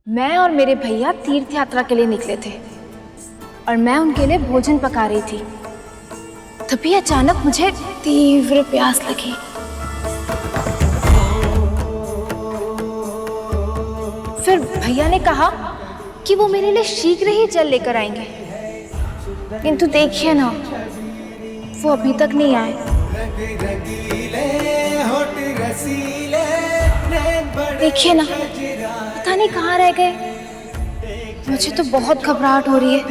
मैं और मेरे भैया तीर्थ यात्रा के लिए निकले थे और मैं उनके लिए भोजन पका रही थी। तभी अचानक मुझे तीव्र प्यास लगी। फिर भैया ने कहा कि वो मेरे लिए शीघ्र ही जल लेकर आएंगे, किंतु देखिए ना, वो अभी तक नहीं आए। देखिए ना, पता नहीं कहाँ रह गए। मुझे तो बहुत घबराहट हो रही है।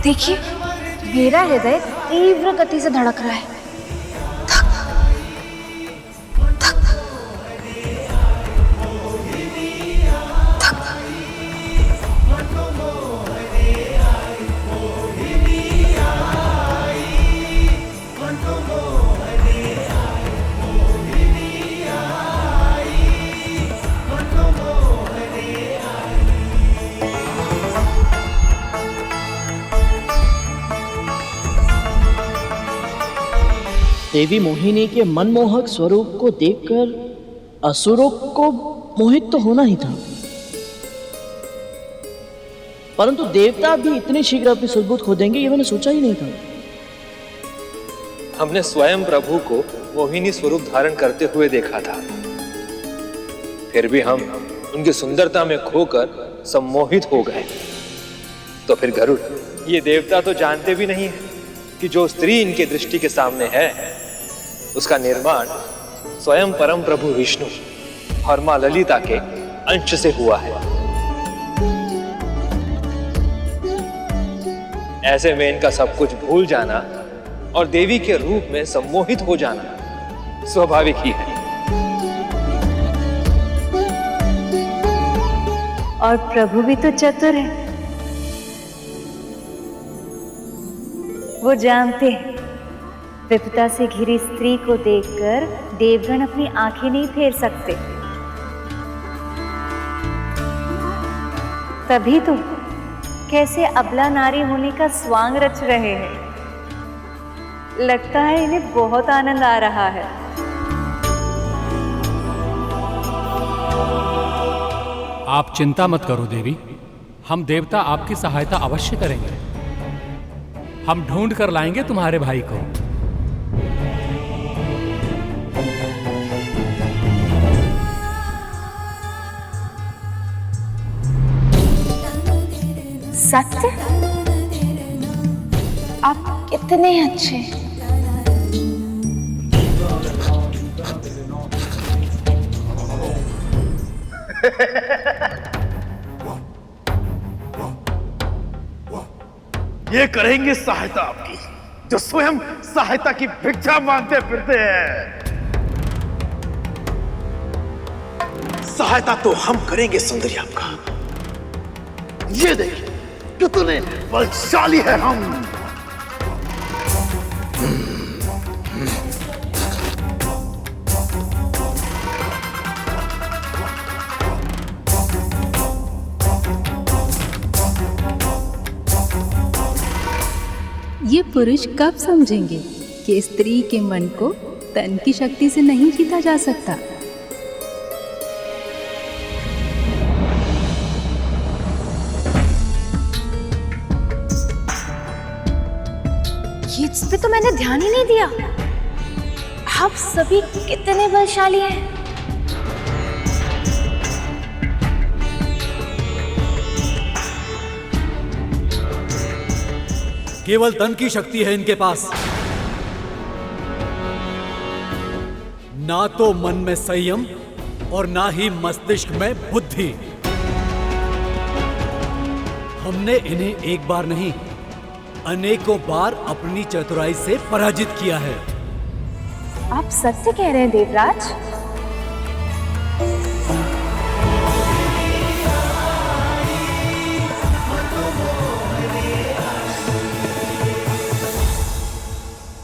देखिए, मेरा हृदय तीव्र गति से धड़क रहा है। देवी मोहिनी के मनमोहक स्वरूप को देखकर असुरों को मोहित तो होना ही था, परंतु देवता भी इतने शीघ्र अपनी सुलबुत खो देंगे ये मैंने सोचा ही नहीं था। हमने स्वयं प्रभु को मोहिनी स्वरूप धारण करते हुए देखा था, फिर भी हम उनकी सुंदरता में खोकर सम्मोहित हो गए। तो फिर गरुड़, ये देवता तो जानते भी नहीं है कि जो स्त्री इनके दृष्टि के सामने है उसका निर्माण स्वयं परम प्रभु विष्णु और मां ललिता के अंश से हुआ है। ऐसे में इनका सब कुछ भूल जाना और देवी के रूप में सम्मोहित हो जाना स्वाभाविक ही है। और प्रभु भी तो चतुर है, वो जानते हैं विपदा से घिरी स्त्री को देखकर देवगण अपनी आंखें नहीं फेर सकते। तभी तो कैसे अबला नारी होने का स्वांग रच रहे हैं। लगता है इन्हें बहुत आनंद आ रहा है। आप चिंता मत करो देवी, हम देवता आपकी सहायता अवश्य करेंगे। हम ढूंढ कर लाएंगे तुम्हारे भाई को। सत्य? आप कितने अच्छे। ये करेंगे सहायता आपकी, जो स्वयं सहायता की भिक्षा मांगते फिरते हैं। सहायता तो हम करेंगे सुंदरी आपका। ये देखिए कितने बलशाली है हम। ये पुरुष कब समझेंगे कि स्त्री के मन को तन की शक्ति से नहीं जीता जा सकता। इस पे तो मैंने ध्यान ही नहीं दिया। आप सभी कितने बलशाली हैं। केवल तन की शक्ति है इनके पास, ना तो मन में संयम और ना ही मस्तिष्क में बुद्धि। हमने इन्हें एक बार नहीं अनेकों बार अपनी चतुराई से पराजित किया है। आप सत्य कह रहे हैं देवराज?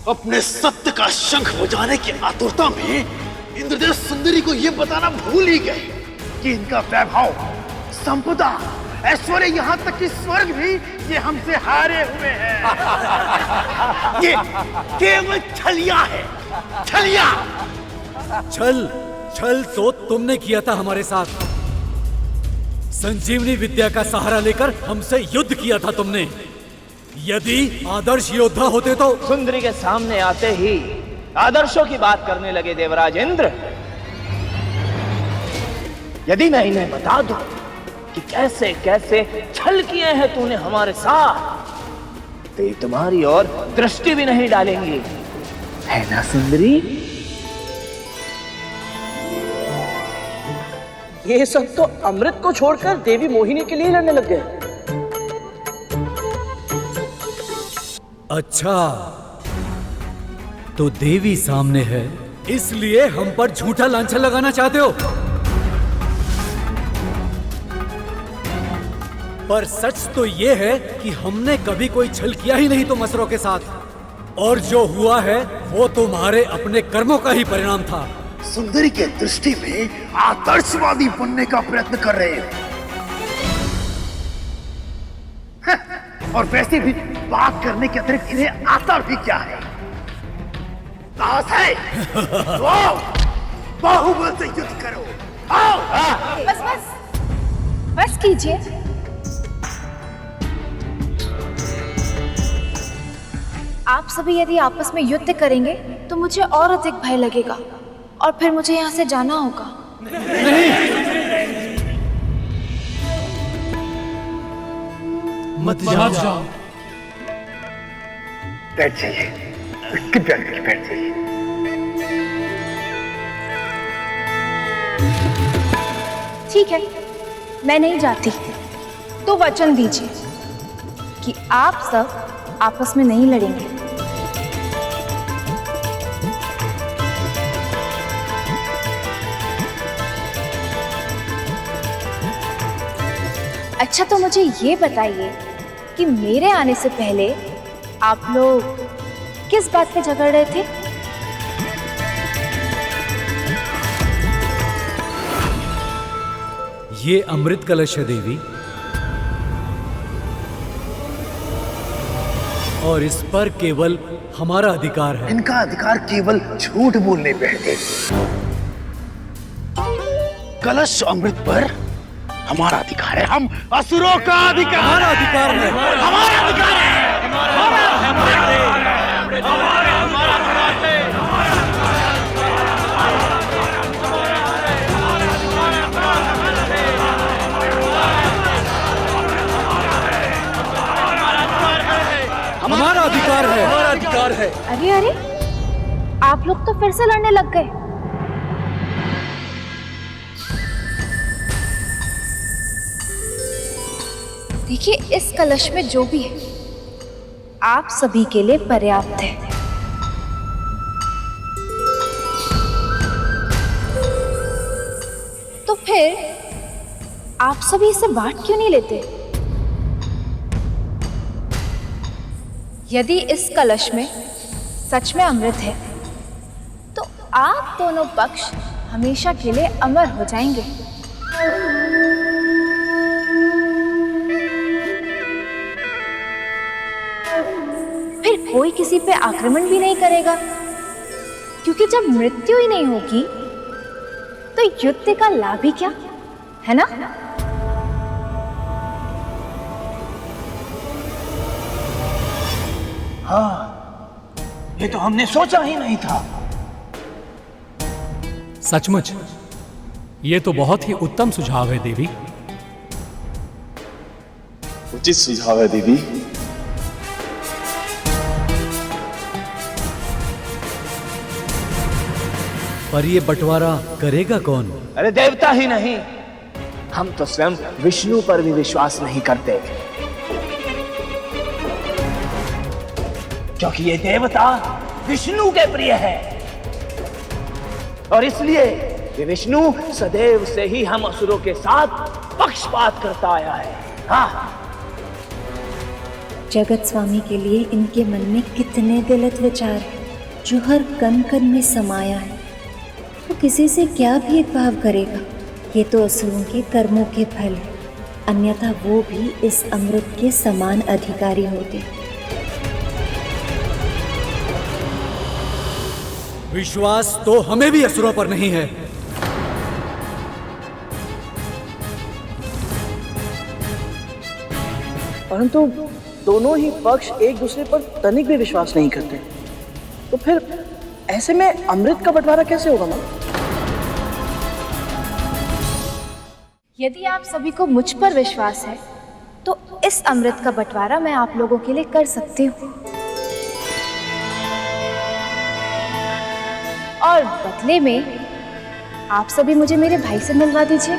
अपने सत्य का शंख बजाने की आतुरता में इंद्रदेव सुंदरी को यह बताना भूल ही गए कि इनका वैभव, संपदा, ऐश्वर्य, यहां तक कि स्वर्ग भी ये हमसे हारे हुए हैं। ये केवल छलिया है, छलिया। छल छल तो तुमने किया था हमारे साथ। संजीवनी विद्या का सहारा लेकर हमसे युद्ध किया था तुमने। यदि आदर्श योद्धा होते तो सुंदरी के सामने आते ही आदर्शों की बात करने लगे देवराज इंद्र। यदि मैं इन्हें बता दूं कि कैसे कैसे छल किए हैं तूने हमारे साथ, तो ये तुम्हारी ओर दृष्टि भी नहीं डालेंगी, है ना सुंदरी? ये सब तो अमृत को छोड़कर देवी मोहिनी के लिए लड़ने लग गए। अच्छा, तो देवी सामने है इसलिए हम पर झूठा लांछन लगाना चाहते हो। पर सच तो ये है कि हमने कभी कोई छल किया ही नहीं तुम असुरों के साथ, और जो हुआ है वो तुम्हारे अपने कर्मों का ही परिणाम था। सुंदरी के दृष्टि में आदर्शवादी बनने का प्रयत्न कर रहे हैं। और वैसे भी बात करने के अतिरिक्त इन्हें आता भी क्या है? साहस है तो आओ, बाहुबल से युद्ध करो। आओ। बस बस बस कीजिए। आप सभी यदि आपस में युद्ध करेंगे तो मुझे और अधिक भय लगेगा और फिर मुझे यहाँ से जाना होगा। मत जाओ। बैठ जाइए, कृपया करके बैठ जाइए। ठीक है, मैं नहीं जाती, तो वचन दीजिए कि आप सब आपस में नहीं लड़ेंगे। अच्छा, तो मुझे ये बताइए कि मेरे आने से पहले आप लोग किस बात पे झगड़ रहे थे? ये अमृत कलश है देवी, और इस पर केवल हमारा अधिकार है। इनका अधिकार केवल झूठ बोलने पे है। कलश अमृत पर हमारा अधिकार है। हम असुरों का अधिकार, हमारा अधिकार है। हमारा अधिकार है। हमारा अधिकार है। हमारा अधिकार है। अरे अरे, आप लोग तो फिर से लड़ने लग गए। देखिए, इस कलश में जो भी है आप सभी के लिए पर्याप्त है। तो फिर आप सभी इसे बांट क्यों नहीं लेते? यदि इस कलश में सच में अमृत है तो आप दोनों पक्ष हमेशा के लिए अमर हो जाएंगे। फिर कोई किसी पे आक्रमण भी नहीं करेगा, क्योंकि जब मृत्यु ही नहीं होगी तो युद्ध का लाभ ही क्या, है ना? हाँ, ये तो हमने सोचा ही नहीं था। सचमुच ये तो बहुत ही उत्तम सुझाव है देवी। उचित सुझाव है देवी। पर ये बंटवारा करेगा कौन? अरे देवता ही नहीं, हम तो स्वयं विष्णु पर भी विश्वास नहीं करते, क्योंकि ये देवता विष्णु के प्रिय है, और इसलिए ये विष्णु सदैव से ही हम असुरों के साथ पक्षपात करता आया है। हाँ, जगत स्वामी के लिए इनके मन में कितने गलत विचार हैं, जो हर कण कण में समाया है। वो किसी से क्या भेदभाव करेगा? ये तो असुरों के कर्मों के फल है, अन्यथा वो भी इस अमृत के समान अधिकारी होते। विश्वास तो हमें भी असुरों पर नहीं है। परंतु दोनों ही पक्ष एक दूसरे पर तनिक भी विश्वास नहीं करते, तो फिर ऐसे में अमृत का बंटवारा कैसे होगा माँ? यदि आप सभी को मुझ पर विश्वास है तो इस अमृत का बंटवारा मैं आप लोगों के लिए कर सकती हूँ, और बदले में आप सभी मुझे मेरे भाई से मिलवा दीजिए।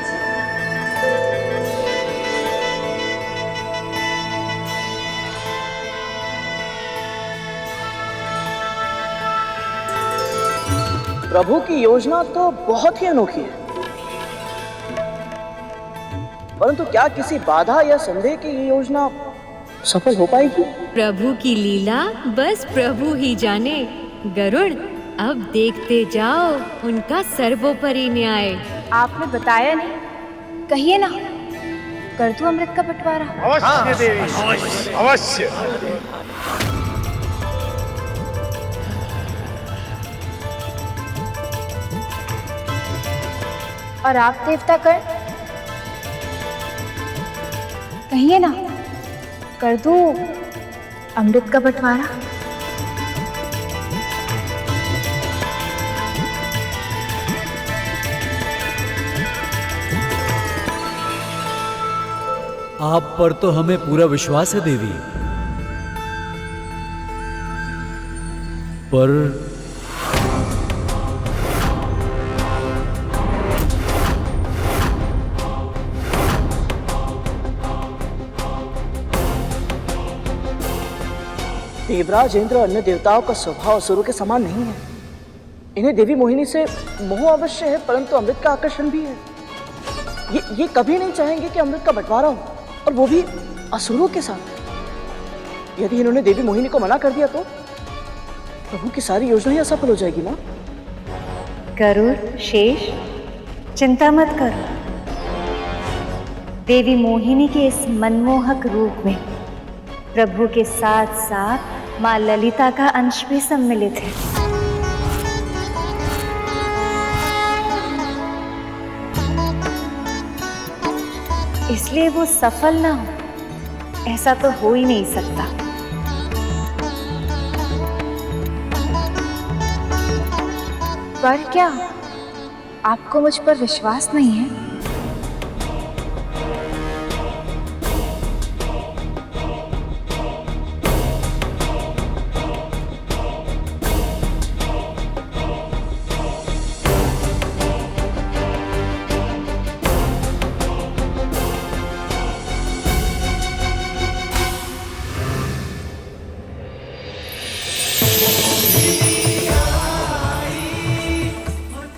प्रभु की योजना तो बहुत ही अनोखी है, परंतु क्या किसी बाधा या संदेह की ये योजना सफल हो पाएगी? प्रभु की लीला बस प्रभु ही जाने। गरुड़, अब देखते जाओ उनका सर्वोपरि न्याय। आपने बताया नहीं, कहिए ना, कर दूं अमृत का बंटवारा? अवश्य देवी, अवश्य। और आप देवतागण, कहिए ना, कर दूं अमृत का बंटवारा? आप पर तो हमें पूरा विश्वास है देवी, पर देवराज इंद्र और अन्य देवताओं का स्वभाव असुरों के समान नहीं है। इन्हें देवी मोहिनी से मोह अवश्य है, परंतु अमृत का आकर्षण भी है। ये कभी नहीं चाहेंगे कि अमृत का बंटवारा हो, और वो भी असुरों के साथ। यदि इन्होंने देवी मोहिनी को मना कर दिया तो प्रभु की सारी योजना ही असफल हो जाएगी ना। गरुड़, शेष, चिंता मत करो। देवी मोहिनी के इस मनमोहक रूप में प्रभु के साथ साथ माँ ललिता का अंश भी सम्मिलित है। इसलिए वो सफल ना हो, ऐसा तो हो ही नहीं सकता। पर क्या आपको मुझ पर विश्वास नहीं है?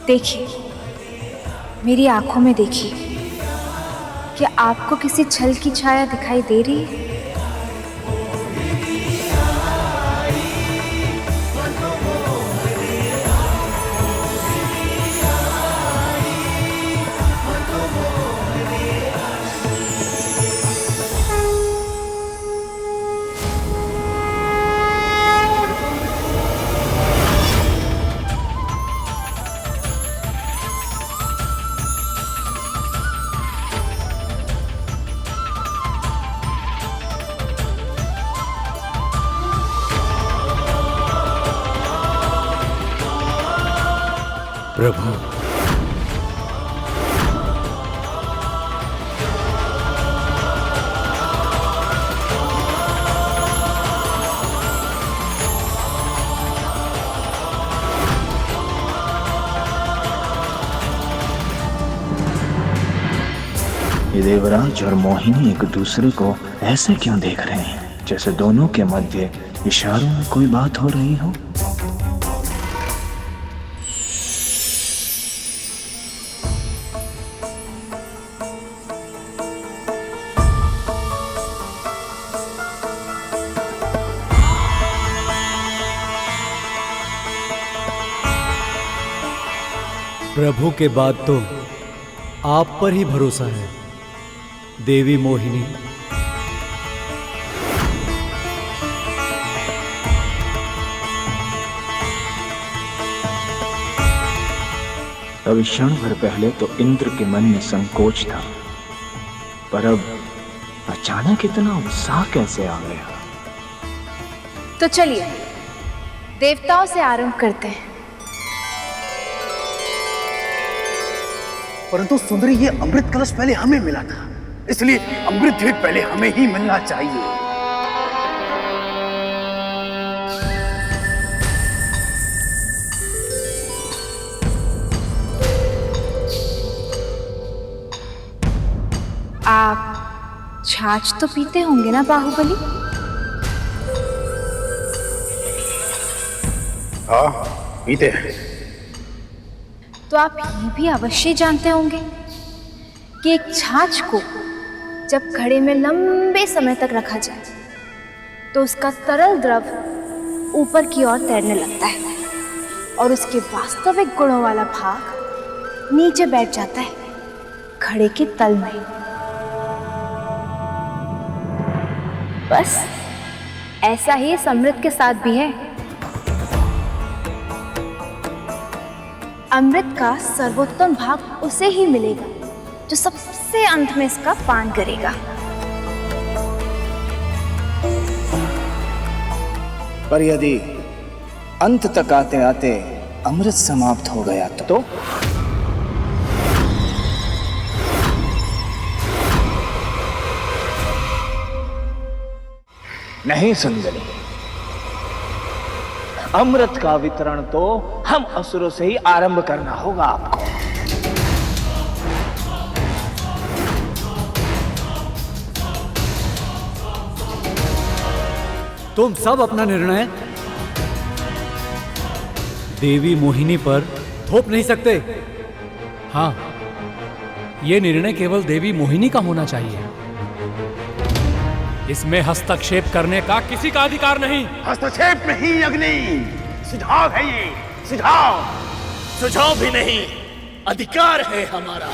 देखिए, मेरी आंखों में देखिए, क्या आपको किसी छल की छाया दिखाई दे रही है? प्रभु, ये देवराज और मोहिनी एक दूसरे को ऐसे क्यों देख रहे हैं, जैसे दोनों के मध्य इशारों में कोई बात हो रही हो। प्रभु के बाद तो आप पर ही भरोसा है देवी मोहिनी। अभी क्षण भर पहले तो इंद्र के मन में संकोच था, पर अब अचानक इतना उत्साह कैसे आ गया? तो चलिए देवताओं से आरंभ करते हैं। परंतु सुंदरी, ये अमृत कलश पहले हमें मिला था, इसलिए अमृत द्वीप पहले हमें ही मिलना चाहिए। आप छाछ तो पीते होंगे ना बाहुबली? हाँ, पीते हैं। तो आप ये भी अवश्य जानते होंगे कि एक छाछ को जब घड़े में लंबे समय तक रखा जाए तो उसका तरल द्रव ऊपर की ओर तैरने लगता है और उसके वास्तविक गुणों वाला भाग नीचे बैठ जाता है घड़े के तल में। बस ऐसा ही इस अमृत के साथ भी है। अमृत का सर्वोत्तम भाग उसे ही मिलेगा जो सबसे अंत में इसका पान करेगा। पर यदि अंत तक आते आते अमृत समाप्त हो गया तो? नहीं सुंदरी, अमृत का वितरण तो हम असुरों से ही आरंभ करना होगा आपको। तुम सब अपना निर्णय देवी मोहिनी पर थोप नहीं सकते। हाँ, ये निर्णय केवल देवी मोहिनी का होना चाहिए। इसमें हस्तक्षेप करने का किसी का अधिकार नहीं। हस्तक्षेप नहीं अग्नि, सुझाव है ये, सुझाव। सुझाव भी नहीं, अधिकार है हमारा।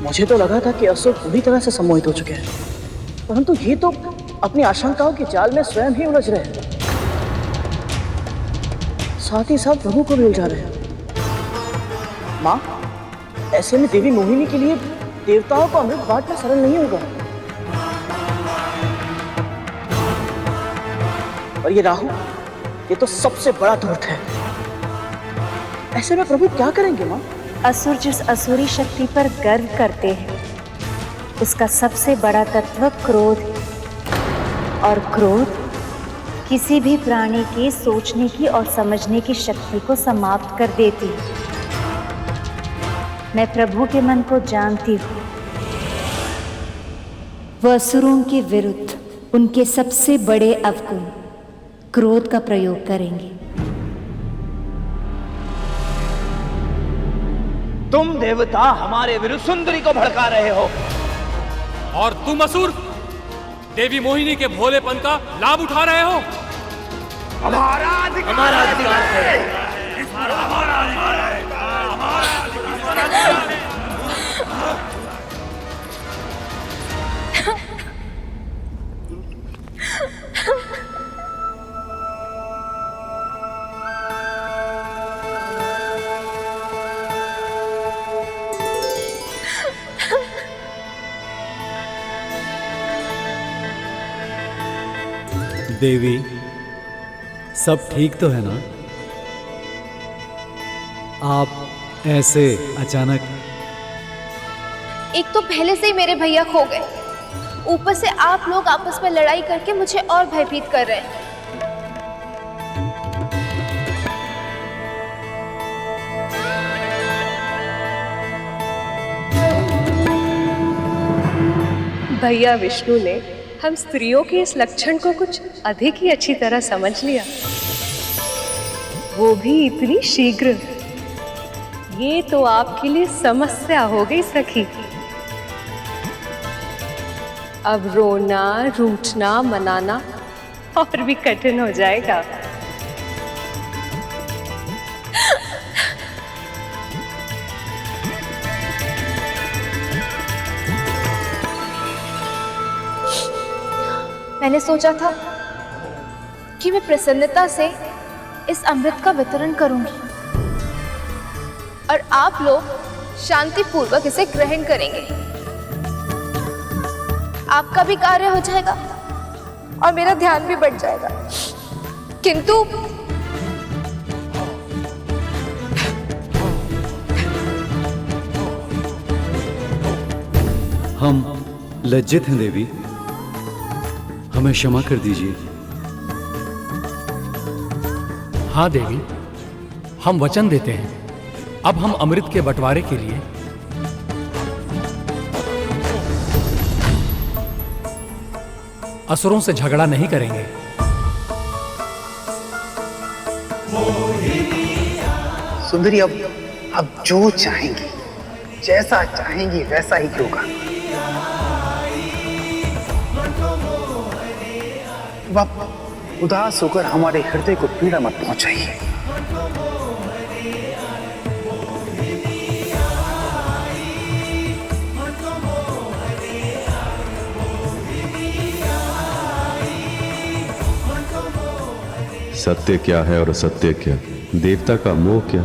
मुझे तो लगा था कि असुर पूरी तरह से सम्मोहित हो चुके हैं, परंतु ये तो अपनी आशंकाओं की जाल में स्वयं ही उलझ रहे हैं, साथ ही साथ प्रभु को भी उलझा रहे हैं। माँ, ऐसे में देवी मोहिनी के लिए देवताओं को अमृत बांटना सरल नहीं होगा। और ये राहु, ये तो सबसे बड़ा धूर्त है। ऐसे में प्रभु क्या करेंगे माँ? असुर जिस असुरी शक्ति पर गर्व करते हैं उसका सबसे बड़ा तत्व क्रोध है। और क्रोध किसी भी प्राणी के सोचने की और समझने की शक्ति को समाप्त कर देती है। मैं प्रभु के मन को जानती हूँ। वह असुरों के विरुद्ध उनके सबसे बड़े अवगुण क्रोध का प्रयोग करेंगे। तुम देवता हमारे विरुद्ध सुंदरी को भड़का रहे हो, और तुम असुर देवी मोहिनी के भोलेपन का लाभ उठा रहे हो। हमारा अधिकार है। देवी, सब ठीक तो है ना? आप ऐसे अचानक? एक तो पहले से ही मेरे भैया खो गए, ऊपर से आप लोग आपस में लड़ाई करके मुझे और भयभीत कर रहे हैं। भैया विष्णु ने हम स्त्रियों के इस लक्षण को कुछ अधिक ही अच्छी तरह समझ लिया, वो भी इतनी शीघ्र। ये तो आपके लिए समस्या हो गई सखी। अब रोना, रूठना, मनाना और भी कठिन हो जाएगा। मैंने सोचा था कि मैं प्रसन्नता से इस अमृत का वितरण करूंगी और आप लोग शांति पूर्वक इसे ग्रहण करेंगे। आपका भी कार्य हो जाएगा और मेरा ध्यान भी बढ़ जाएगा। किंतु हम लज्जित हैं देवी, हमें क्षमा कर दीजिए। हाँ देवी, हम वचन देते हैं अब हम अमृत के बंटवारे के लिए असुरों से झगड़ा नहीं करेंगे। सुंदरी अब जो चाहेंगी, जैसा चाहेंगी वैसा ही होगा। अब उदास होकर हमारे हृदय को पीड़ा मत पहुंचाइए। सत्य क्या है और असत्य क्या, देवता का मोह क्या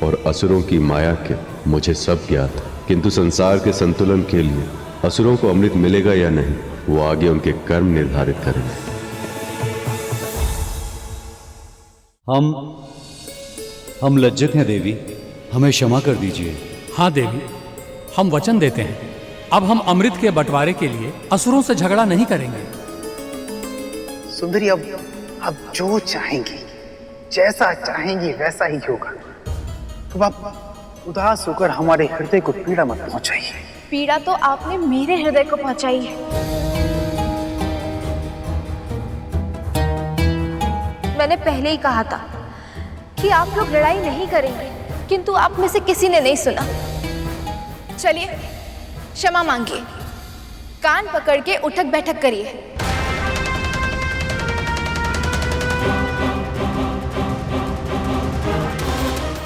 और असुरों की माया क्या, मुझे सब ज्ञात। किंतु संसार के संतुलन के लिए असुरों को अमृत मिलेगा या नहीं, वो आगे उनके कर्म निर्धारित करेंगे। हम लज्जित हैं देवी, हमें क्षमा कर दीजिए। हाँ देवी, हम वचन देते हैं अब हम अमृत के बंटवारे के लिए असुरों से झगड़ा नहीं करेंगे। सुंदरी अब जो चाहेंगी, जैसा चाहेंगी वैसा ही होगा। अब आप उदास होकर हमारे हृदय को पीड़ा मत पहुंचाइए। पीड़ा तो आपने मेरे हृदय को पहुंचाई है। मैंने पहले ही कहा था कि आप लोग लड़ाई नहीं करेंगे, किंतु आप में से किसी ने नहीं सुना। चलिए क्षमा मांगिए, कान पकड़ के उठक बैठक करिए।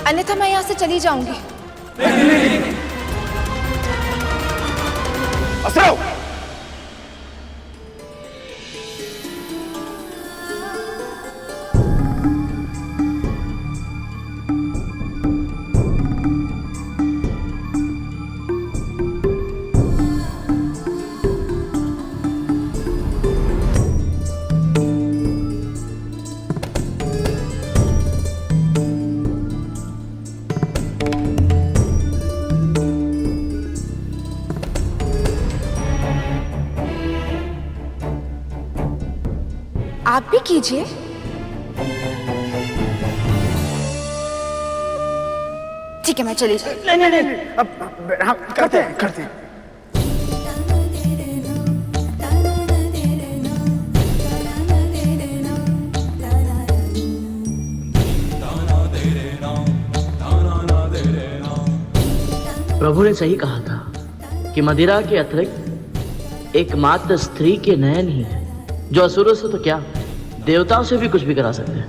अन्यथा मैं यहां से चली जाऊंगी। असुरो! आप भी कीजिए। ठीक है, मैं चली जाऊँ। नहीं, अब हम करते हैं। प्रभु ने सही कहा था कि मदिरा के अतिरिक्त एकमात्र स्त्री के नयन ही जो असुरों से तो क्या देवताओं से भी कुछ भी करा सकते हैं।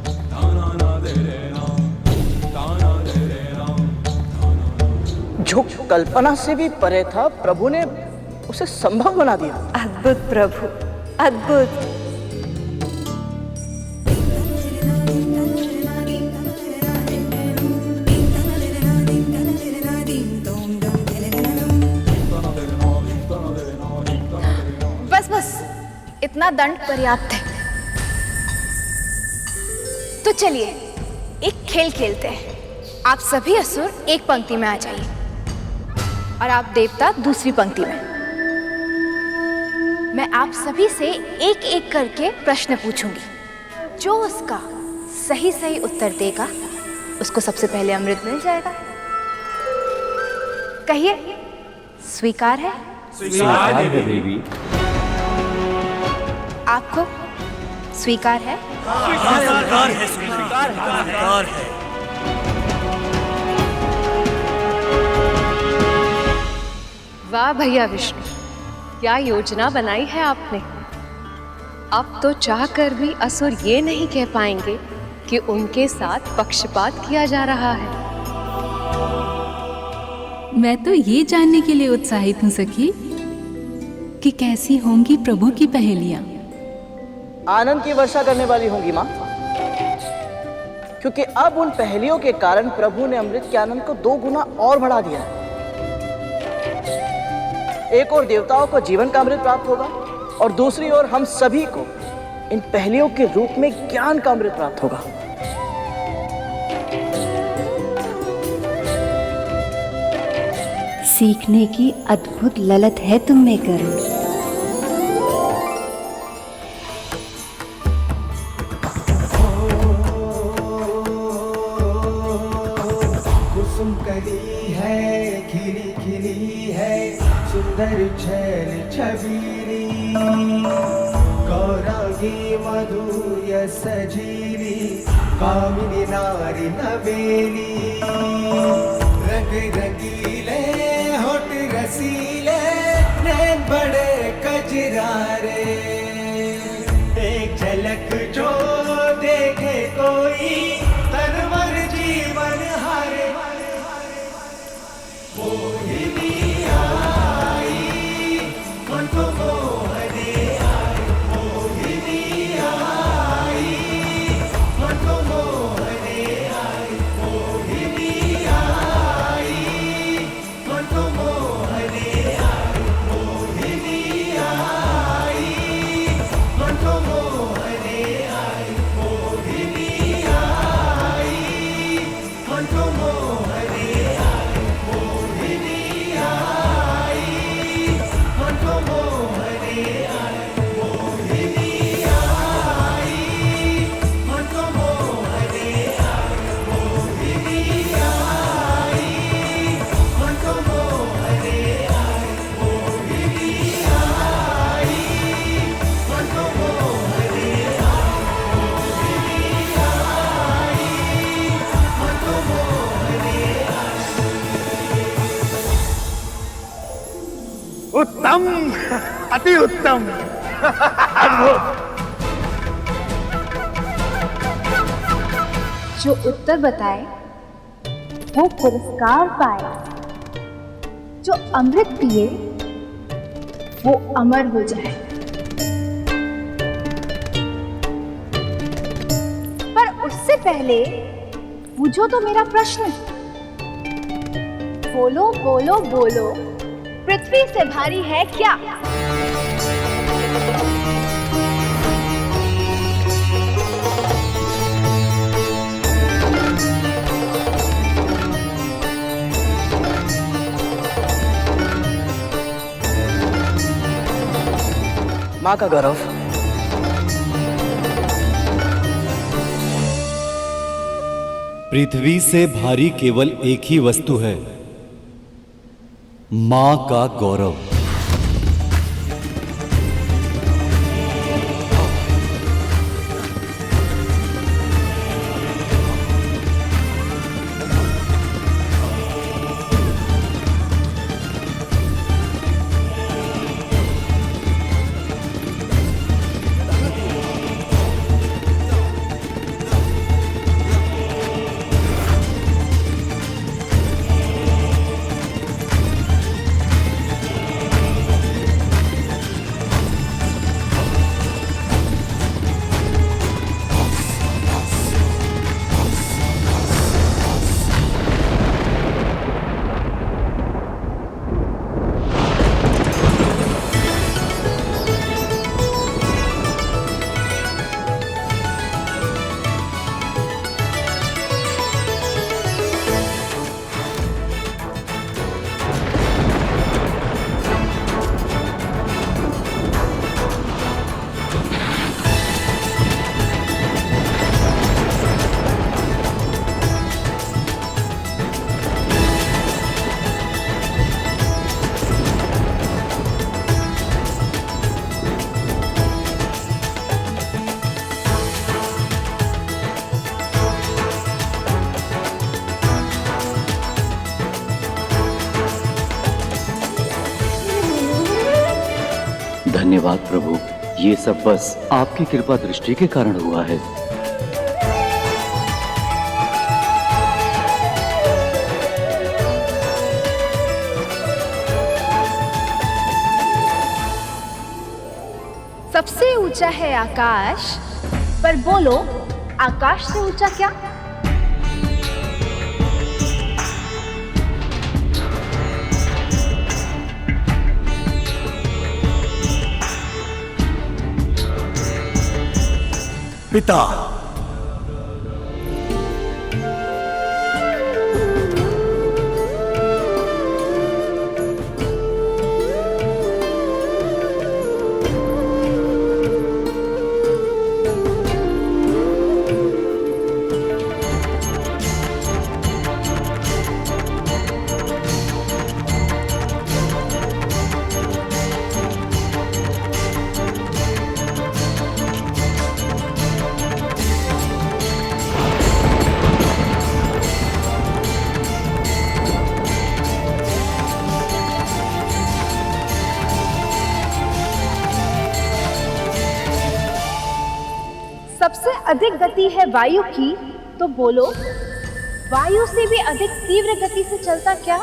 जो कल्पना से भी परे था, प्रभु ने उसे संभव बना दिया। अद्भुत प्रभु, अद्भुत। बस इतना दंड पर्याप्त है। तो चलिए एक खेल खेलते हैं। आप सभी असुर एक पंक्ति में आ जाइए और आप देवता दूसरी पंक्ति में। मैं आप सभी से एक एक करके प्रश्न पूछूंगी। जो उसका सही सही उत्तर देगा उसको सबसे पहले अमृत मिल जाएगा। कहिए, स्वीकार है? स्वीकार है देवी। आपको स्वीकार है? स्वीकार है, स्वीकार है। वाह भैया विष्णु, क्या योजना बनाई है आपने। अब तो चाहकर भी असुर ये नहीं कह पाएंगे कि उनके साथ पक्षपात किया जा रहा है। मैं तो ये जानने के लिए उत्साहित हूँ सखी कि कैसी होंगी प्रभु की पहेलियां। आनंद की वर्षा करने वाली होंगी माँ, क्योंकि अब उन पहेलियों के कारण प्रभु ने अमृत के आनंद को 2 गुना और बढ़ा दिया है। एक ओर देवताओं को जीवन का अमृत प्राप्त होगा और दूसरी ओर हम सभी को इन पहेलियों के रूप में ज्ञान का अमृत प्राप्त होगा। सीखने की अद्भुत ललत है तुम में गरुड़। कुसुम कली है, खिली खिली है, सुंदर छैल छबीली, गौरांगी मधुर सजीली, कामिनी नारी नवेली, रंग रंगीले होठ रसीले, नैन बड़े कजरारे, एक झलक जो देखे कोई तनवर जीवन हारे। मोहिनी आई मन को मोहने आई, मोहिनी आई मन को मोहने आई, मोहिनी आई मन को मोहने आई, मोहिनी आई मन को मोहने आई, मोहिनी आई मन को मोहने आई, मोहिनी आई मन को मोहने आई, मोहिनी आई मन को मोहने आई, मोहिनी आई मन को मोहने आई, मोहिनी आई मन को मोहने आई, मोहिनी आई मन को मोहने आई। उत्तम, अति उत्तम, अद्भुत। जो उत्तर बताए वो पुरस्कार पाए, जो अमृत पिए वो अमर हो जाए। पर उससे पहले पूछो तो मेरा प्रश्न। बोलो बोलो बोलो, पृथ्वी से भारी है क्या? माँ का गौरव। पृथ्वी से भारी केवल एक ही वस्तु है, माँ का गौरव। धन्यवाद प्रभु, ये सब बस आपकी कृपा दृष्टि के कारण हुआ है। सबसे ऊंचा है आकाश, पर बोलो आकाश से ऊंचा क्या? पिता। सबसे अधिक गति है वायु की, तो बोलो वायु से भी अधिक तीव्र गति से चलता क्या?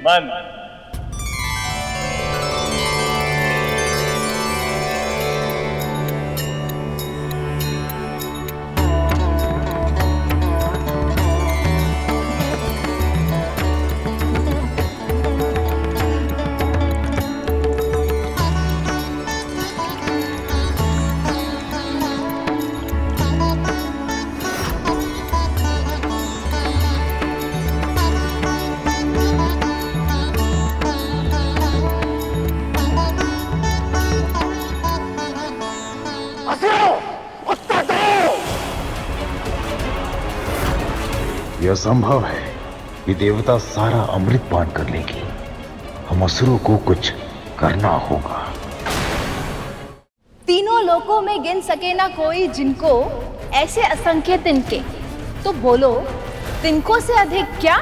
मन। यह संभव है कि देवता सारा अमृत पान कर लेगी। हम असुरों को कुछ करना होगा। तीनों लोकों में गिन सके ना कोई जिनको ऐसे असंख्य तिनके, तो बोलो तिनकों से अधिक क्या?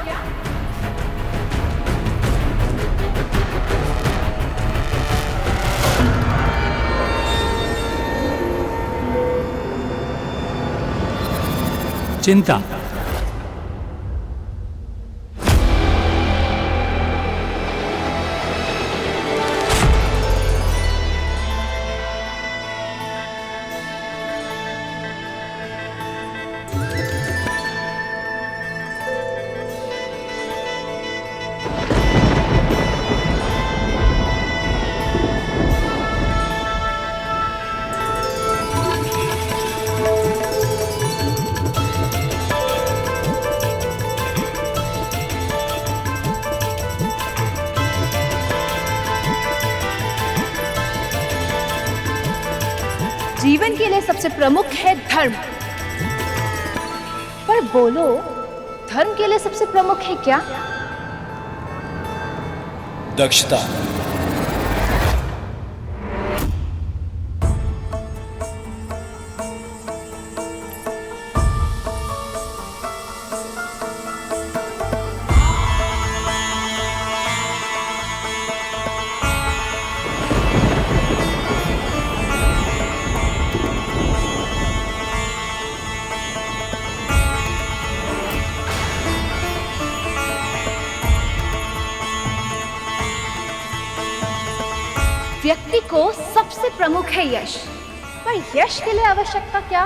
चिंता। जीवन के लिए सबसे प्रमुख है धर्म, पर बोलो धर्म के लिए सबसे प्रमुख है क्या? दक्षता। व्यक्ति को सबसे प्रमुख है यश, पर यश के लिए आवश्यकता क्या?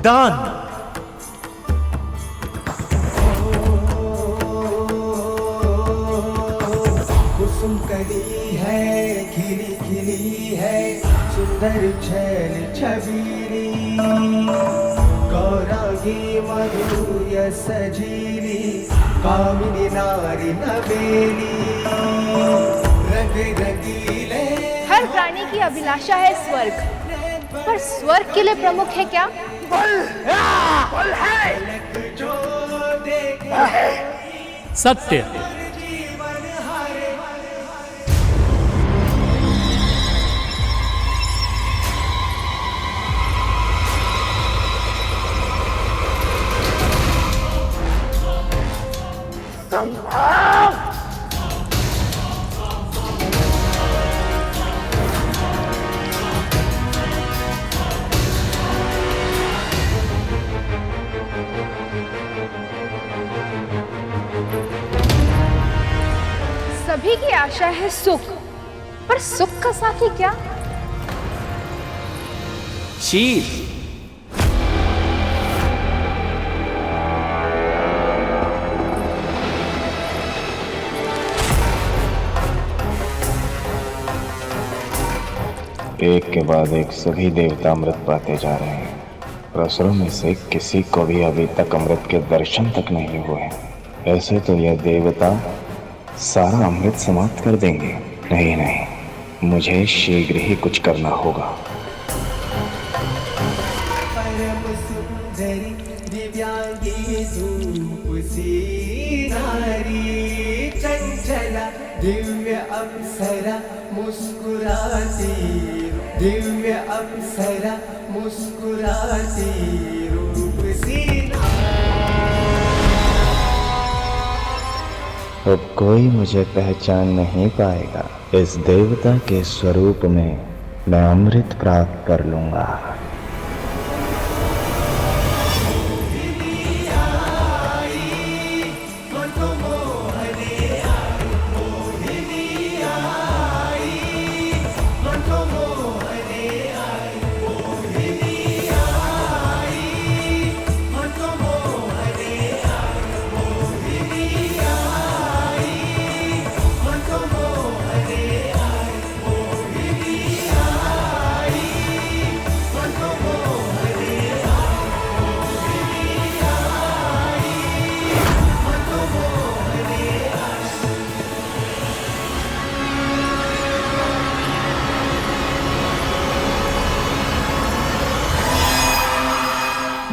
दान। कुसुम कली है, खिली खिली है, सुंदर छैल छबीली, गौरांगी मधुर्य सजीली, कामिनी नारी नवेली, रंग रंगीले। हर प्राणी की अभिलाषा है स्वर्ग, पर स्वर्ग के लिए प्रमुख है क्या? बल है। सत्य। सभी की आशा है सुख, पर सुख का साथी क्या? शील। एक के बाद एक सभी देवता अमृत पाते जा रहे हैं। असुरों में से किसी को भी अभी तक अमृत के दर्शन तक नहीं हुए। ऐसे तो यह देवता सारा अमृत समाप्त कर देंगे। नहीं नहीं, मुझे शीघ्र ही कुछ करना होगा। परम सुंदरी दिव्यांगी धूप सी नारी, चंचला दिव्य अप्सरा मुस्कुराती, दिव्य अप्सरा मुस्कुराती रूप सी। अब कोई मुझे पहचान नहीं पाएगा। इस देवता के स्वरूप में मैं अमृत प्राप्त कर लूंगा।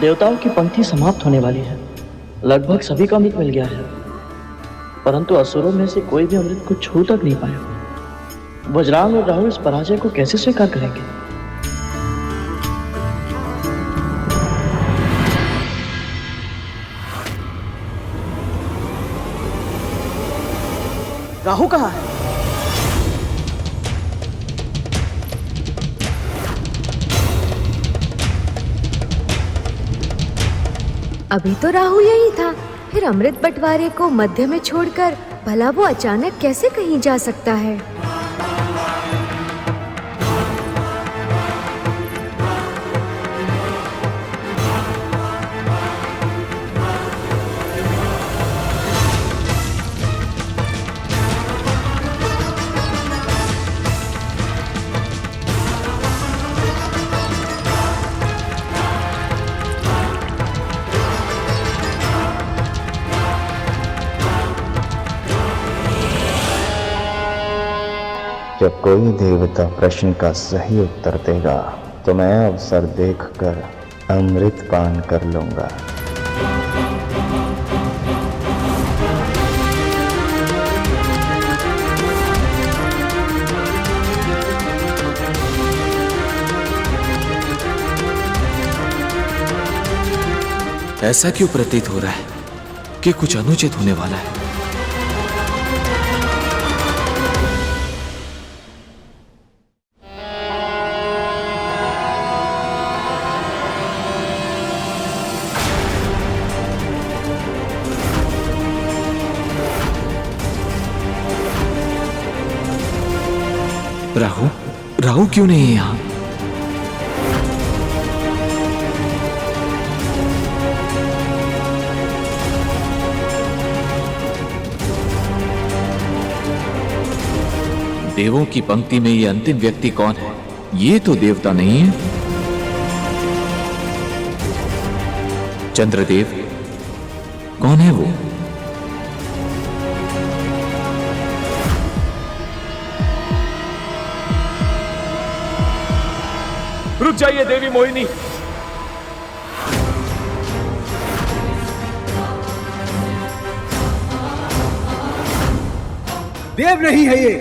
देवताओं की पंक्ति समाप्त होने वाली है। लगभग सभी को अमृत मिल गया है, परंतु असुरों में से कोई भी अमृत को छू तक नहीं पाया। वज्रांग और राहु इस पराजय को कैसे स्वीकार करेंगे? राहु कहाँ है? अभी तो राहु यही था, फिर अमृत बंटवारे को मध्य में छोड़कर भला वो अचानक कैसे कहीं जा सकता है? जब कोई देवता प्रश्न का सही उत्तर देगा तो मैं अवसर देखकर अमृत पान कर लूंगा। ऐसा क्यों प्रतीत हो रहा है कि कुछ अनुचित होने वाला है? राहु राहु क्यों नहीं है यहां? देवों की पंक्ति में ये अंतिम व्यक्ति कौन है? ये तो देवता नहीं है। चंद्रदेव कौन है वो? रुक जाइए देवी मोहिनी। देव नहीं है ये।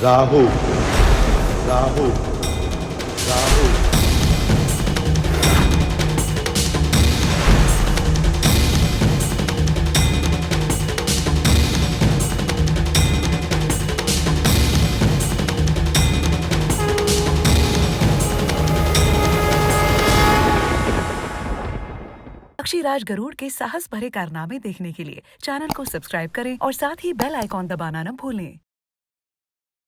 राहु राहु राहु पक्षीराज गरुड़ के साहस भरे कारनामे देखने के लिए चैनल को सब्सक्राइब करें और साथ ही बेल आइकॉन दबाना न भूलें।